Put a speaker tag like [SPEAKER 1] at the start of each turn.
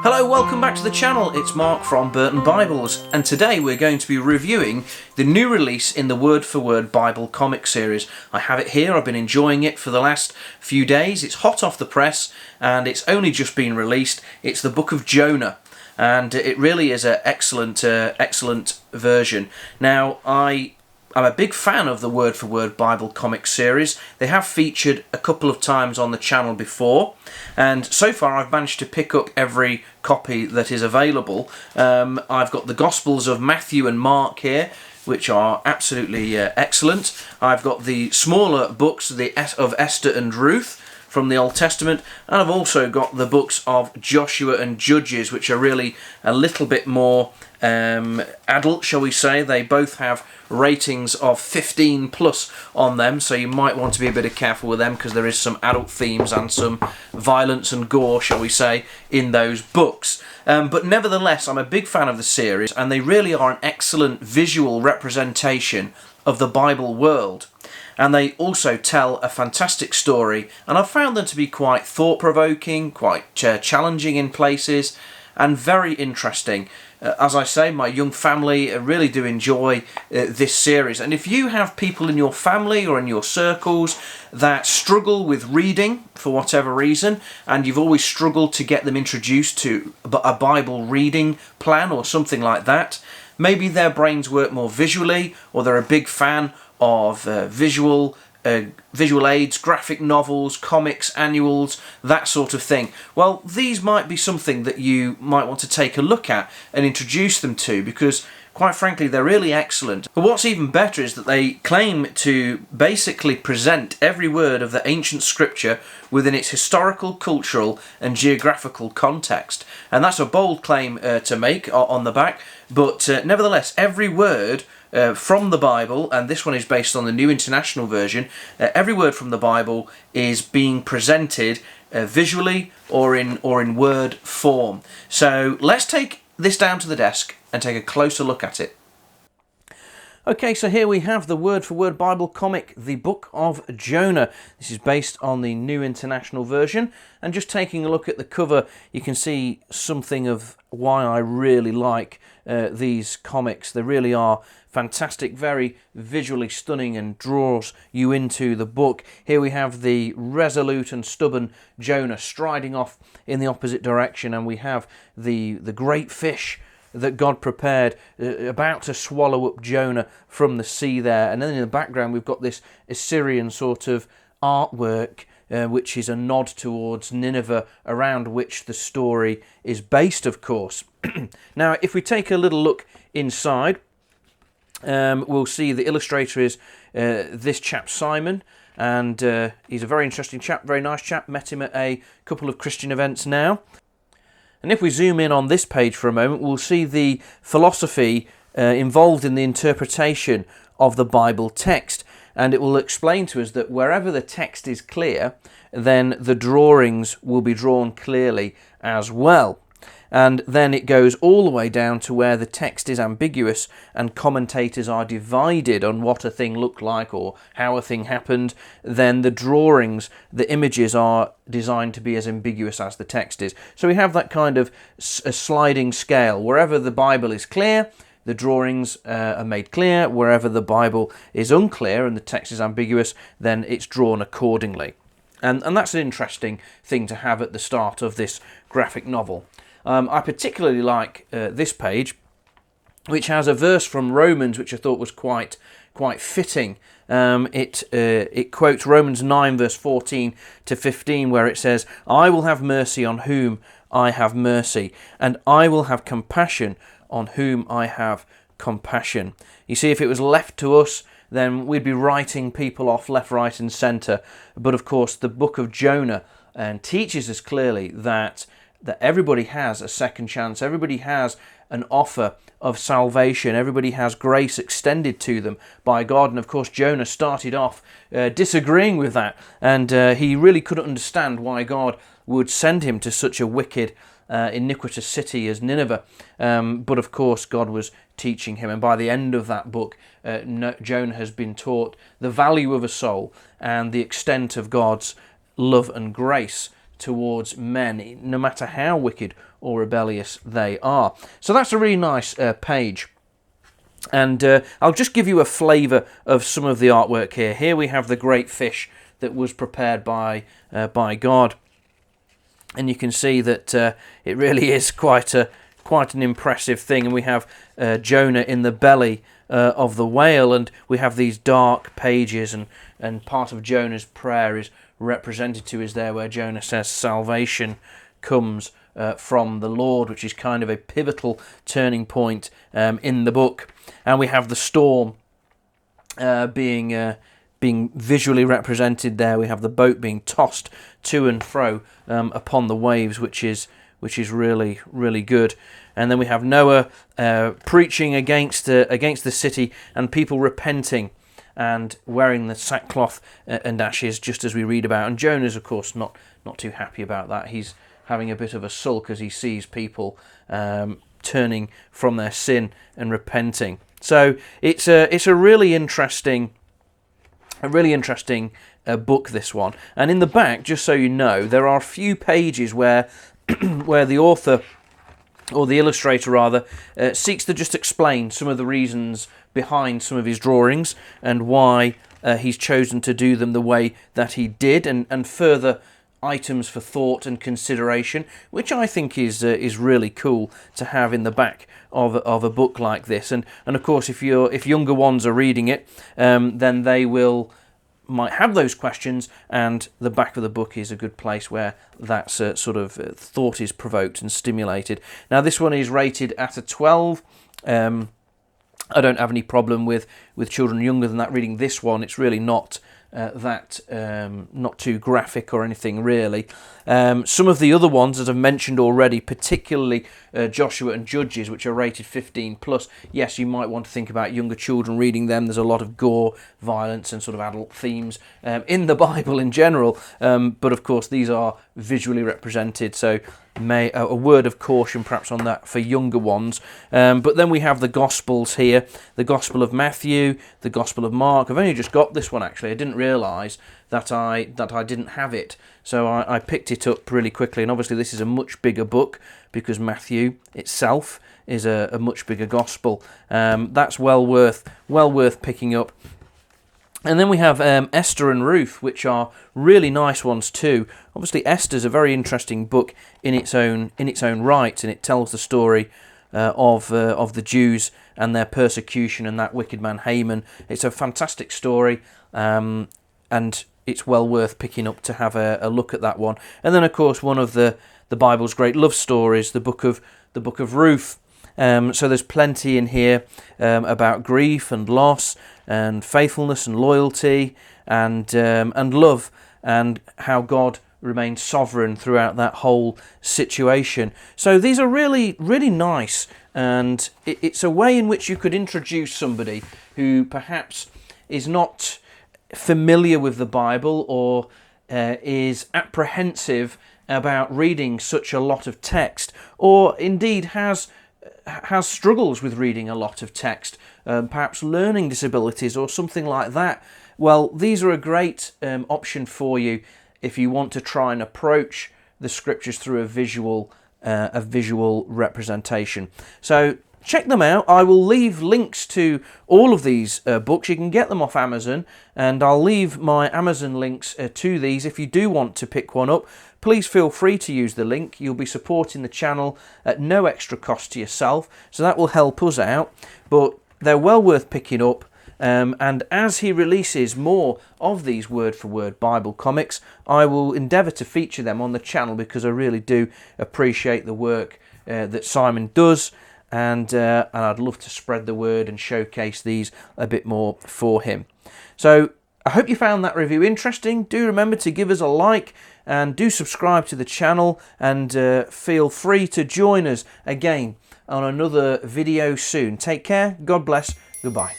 [SPEAKER 1] Hello, welcome back to the channel. It's Mark from Burton Bibles, and today we're going to be reviewing the new release in the Word for Word Bible comic series. I have it here. I've been enjoying it for the last few days. It's hot off the press and it's only just been released. It's the book of Jonah, and it really is an excellent version. Now, I'm a big fan of the Word for Word Bible comic series. They have featured a couple of times on the channel before, and so far I've managed to pick up every copy that is available. I've got the Gospels of Matthew and Mark here, which are absolutely excellent. I've got the smaller books of Esther and Ruth from the Old Testament, and I've also got the books of Joshua and Judges, which are really a little bit more adult, shall we say. They both have ratings of 15 plus on them, so you might want to be a bit careful with them because there is some adult themes and some violence and gore, shall we say, in those books. But nevertheless, I'm a big fan of the series, and they really are an excellent visual representation of the Bible world. And they also tell a fantastic story, and I've found them to be quite thought-provoking, quite challenging in places, and very interesting. As I say, my young family really do enjoy this series, and if you have people in your family or in your circles that struggle with reading for whatever reason, and you've always struggled to get them introduced to a Bible reading plan or something like that, maybe their brains work more visually, or they're a big fan of visual aids, graphic novels, comics, annuals, that sort of thing. Well, these might be something that you might want to take a look at and introduce them to, because quite frankly they're really excellent. But what's even better is that they claim to basically present every word of the ancient scripture within its historical, cultural and geographical context. And that's a bold claim to make on the back, but nevertheless, every word from the Bible, and this one is based on the New International Version, every word from the Bible is being presented visually or in word form. So let's take this down to the desk and take a closer look at it. Okay, so here we have the Word for Word Bible comic, the Book of Jonah. This is based on the New International Version, and just taking a look at the cover, you can see something of why I really like these comics. They really are fantastic, very visually stunning, and draws you into the book. Here we have the resolute and stubborn Jonah striding off in the opposite direction, and we have the great fish that God prepared about to swallow up Jonah from the sea there. And then in the background we've got this Assyrian sort of artwork, which is a nod towards Nineveh, around which the story is based, of course. Now, if we take a little look inside, we'll see the illustrator is this chap Simon, and he's a very interesting chap, very nice chap. Met him at a couple of Christian events now. And if we zoom in on this page for a moment, we'll see the philosophy involved in the interpretation of the Bible text. And it will explain to us that wherever the text is clear, then the drawings will be drawn clearly as well. And then it goes all the way down to where the text is ambiguous and commentators are divided on what a thing looked like or how a thing happened. Then the drawings, the images are designed to be as ambiguous as the text is. So we have that kind of a sliding scale. Wherever the Bible is clear, the drawings are made clear. Wherever the Bible is unclear and the text is ambiguous, then it's drawn accordingly. And that's an interesting thing to have at the start of this graphic novel. I particularly like this page, which has a verse from Romans, which I thought was quite fitting. It quotes Romans 9 verse 14 to 15, where it says, "I will have mercy on whom I have mercy, and I will have compassion on whom I have compassion." You see, if it was left to us, then we'd be writing people off left, right and centre. But of course, the book of Jonah teaches us clearly that everybody has a second chance, everybody has an offer of salvation, everybody has grace extended to them by God. And of course Jonah started off disagreeing with that, and he really couldn't understand why God would send him to such a wicked, iniquitous city as Nineveh. But of course God was teaching him, and by the end of that book Jonah has been taught the value of a soul and the extent of God's love and grace towards men, no matter how wicked or rebellious they are. So that's a really nice page. And I'll just give you a flavour of some of the artwork here. Here we have the great fish that was prepared by God, and you can see that it really is quite an impressive thing. And we have Jonah in the belly of the whale, and we have these dark pages, and part of Jonah's prayer is represented to us there, where Jonah says salvation comes from the Lord, which is kind of a pivotal turning point in the book. And we have the storm being visually represented there. We have the boat being tossed to and fro upon the waves, which is really, really good. And then we have Noah preaching against the city, and people repenting and wearing the sackcloth and ashes, just as we read about. And Jonah's, of course, not too happy about that. He's having a bit of a sulk as he sees people turning from their sin and repenting. So it's a really interesting book, this one. And in the back, just so you know, there are a few pages where where the author, or the illustrator rather, seeks to just explain some of the reasons behind some of his drawings and why he's chosen to do them the way that he did, and further items for thought and consideration, which I think is really cool to have in the back of a book like this. And of course, if younger ones are reading it, then they might have those questions, and the back of the book is a good place where that sort of thought is provoked and stimulated. Now, this one is rated at a 12. I don't have any problem with children younger than that reading this one. It's really not not too graphic or anything really. Some of the other ones, as I've mentioned already, particularly Joshua and Judges, which are rated 15 plus, yes, you might want to think about younger children reading them. There's a lot of gore, violence and sort of adult themes in the Bible in general, but of course these are visually represented, so a word of caution perhaps on that for younger ones. But then we have the Gospels here, the Gospel of Matthew, the Gospel of Mark. I've only just got this one actually. I didn't realise that I didn't have it, so I picked it up really quickly. And obviously this is a much bigger book because Matthew itself is a much bigger Gospel. That's well worth picking up. And then we have Esther and Ruth, which are really nice ones too. Obviously, Esther's a very interesting book in its own right, and it tells the story of the Jews and their persecution and that wicked man Haman. It's a fantastic story, and it's well worth picking up to have a look at that one. And then, of course, one of the Bible's great love stories, the book of Ruth. So there's plenty in here about grief and loss and faithfulness and loyalty and love, and how God remains sovereign throughout that whole situation. So these are really, really nice, and it's a way in which you could introduce somebody who perhaps is not familiar with the Bible or is apprehensive about reading such a lot of text, or indeed has struggles with reading a lot of text, perhaps learning disabilities or something like that. Well, these are a great option for you if you want to try and approach the scriptures through a visual representation. So check them out. I will leave links to all of these books. You can get them off Amazon, and I'll leave my Amazon links to these. If you do want to pick one up, please feel free to use the link. You'll be supporting the channel at no extra cost to yourself, so that will help us out. But they're well worth picking up. And as he releases more of these word-for-word Bible comics, I will endeavour to feature them on the channel, because I really do appreciate the work that Simon does, and I'd love to spread the word and showcase these a bit more for him. So I hope you found that review interesting. Do remember to give us a like, and do subscribe to the channel, and feel free to join us again on another video soon. Take care, God bless, goodbye.